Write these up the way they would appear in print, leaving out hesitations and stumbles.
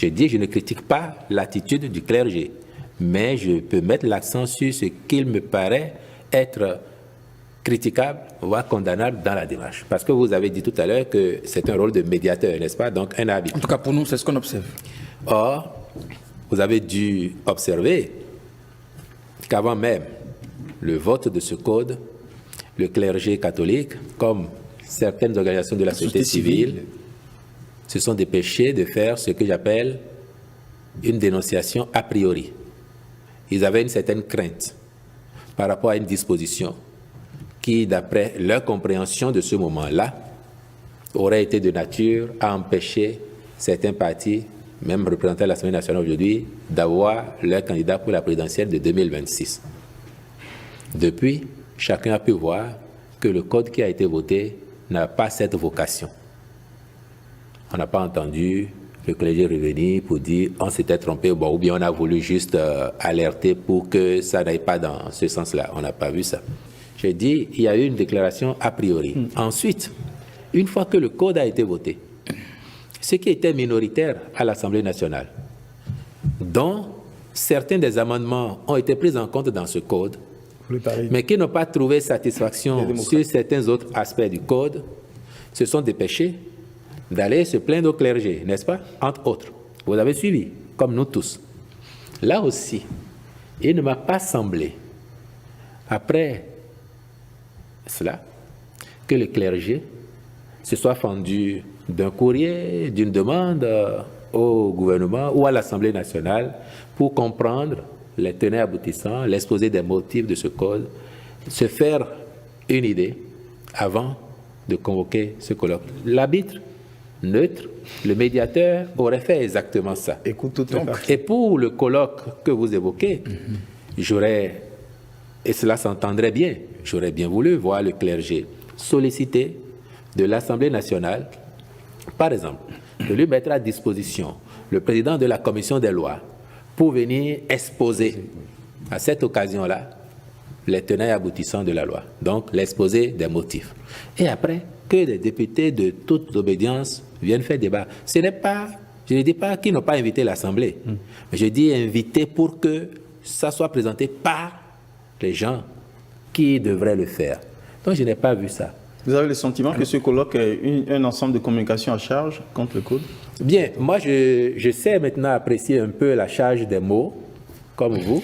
Je dis, je ne critique pas l'attitude du clergé, mais je peux mettre l'accent sur ce qu'il me paraît être critiquable, voire condamnable dans la démarche. Parce que vous avez dit tout à l'heure que c'est un rôle de médiateur, n'est-ce pas? Donc un arbitre. En tout cas, pour nous, c'est ce qu'on observe. Or, vous avez dû observer qu'avant même le vote de ce code, le clergé catholique, comme certaines organisations de la société civile, se sont dépêchés de faire ce que j'appelle une dénonciation a priori. Ils avaient une certaine crainte par rapport à une disposition qui, d'après leur compréhension de ce moment-là, aurait été de nature à empêcher certains partis, même représentés à l'Assemblée nationale aujourd'hui, d'avoir leur candidat pour la présidentielle de 2026. Depuis, chacun a pu voir que le code qui a été voté n'a pas cette vocation. On n'a pas entendu le clergé revenir pour dire on s'était trompé, bon, ou bien on a voulu juste alerter pour que ça n'aille pas dans ce sens-là. On n'a pas vu ça. J'ai dit, il y a eu une déclaration a priori. Ensuite, une fois que le code a été voté, ceux qui étaient minoritaires à l'Assemblée nationale, dont certains des amendements ont été pris en compte dans ce code, mais qui n'ont pas trouvé satisfaction sur certains autres aspects du code, se sont dépêchés d'aller se plaindre au clergé, n'est-ce pas? Entre autres. Vous avez suivi, comme nous tous. Là aussi, il ne m'a pas semblé, après cela, que le clergé se soit fendu d'un courrier, d'une demande au gouvernement ou à l'Assemblée nationale pour comprendre les tenants aboutissants, l'exposé des motifs de ce code, se faire une idée avant de convoquer ce colloque. L'arbitre neutre, le médiateur aurait fait exactement ça. Et pour le colloque que vous évoquez, j'aurais, et cela s'entendrait bien, j'aurais bien voulu voir le clergé solliciter de l'Assemblée nationale, par exemple, de lui mettre à disposition le président de la commission des lois pour venir exposer à cette occasion-là les tenants et aboutissants de la loi, donc l'exposé des motifs. Et après, que les députés de toute obédience viennent faire débat. Ce n'est pas, je ne dis pas qu'ils n'ont pas invité l'Assemblée, mais je dis inviter pour que ça soit présenté par les gens qui devraient le faire. Donc je n'ai pas vu ça. Vous avez le sentiment que ce colloque est un ensemble de communication à charge contre le code? Bien, moi je sais maintenant apprécier un peu la charge des mots, comme vous.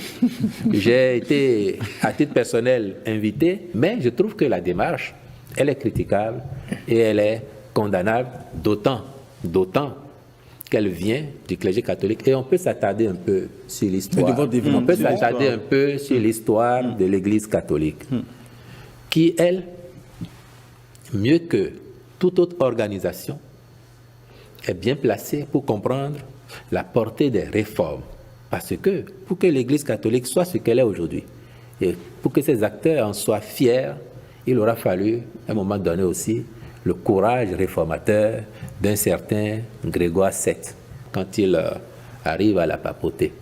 J'ai été, à titre personnel, invité, mais je trouve que la démarche, elle est critiquable et elle est condamnable, d'autant qu'elle vient du clergé catholique. Et on peut s'attarder un peu sur l'histoire. On peut s'attarder un peu sur l'histoire de l'Église catholique, qui, elle, mieux que toute autre organisation, est bien placée pour comprendre la portée des réformes. Parce que, pour que l'Église catholique soit ce qu'elle est aujourd'hui, et pour que ses acteurs en soient fiers, il aura fallu, à un moment donné aussi, le courage réformateur d'un certain Grégoire VII, quand il arrive à la papauté,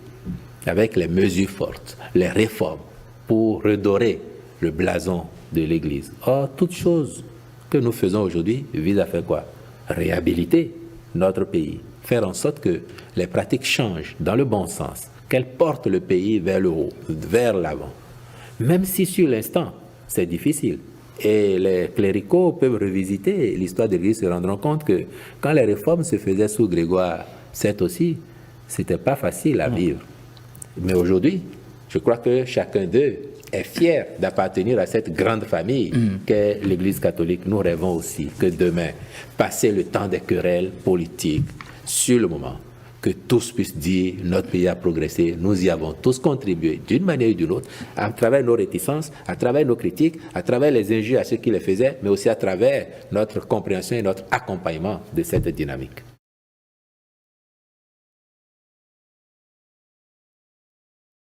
avec les mesures fortes, les réformes, pour redorer le blason de l'Église. Or, toute chose que nous faisons aujourd'hui vise à faire quoi? Réhabiliter notre pays, faire en sorte que les pratiques changent dans le bon sens, qu'elles portent le pays vers le haut, vers l'avant. Même si sur l'instant, c'est difficile. Et les cléricaux peuvent revisiter l'histoire de l'Église, se rendront compte que quand les réformes se faisaient sous Grégoire VII aussi, c'était pas facile à vivre. Mais aujourd'hui, je crois que chacun d'eux est fier d'appartenir à cette grande famille qu'est l'Église catholique. Nous rêvons aussi que demain, passer le temps des querelles politiques, sur le moment, que tous puissent dire notre pays a progressé, nous y avons tous contribué d'une manière ou d'une autre, à travers nos réticences, à travers nos critiques, à travers les injures à ceux qui les faisaient, mais aussi à travers notre compréhension et notre accompagnement de cette dynamique.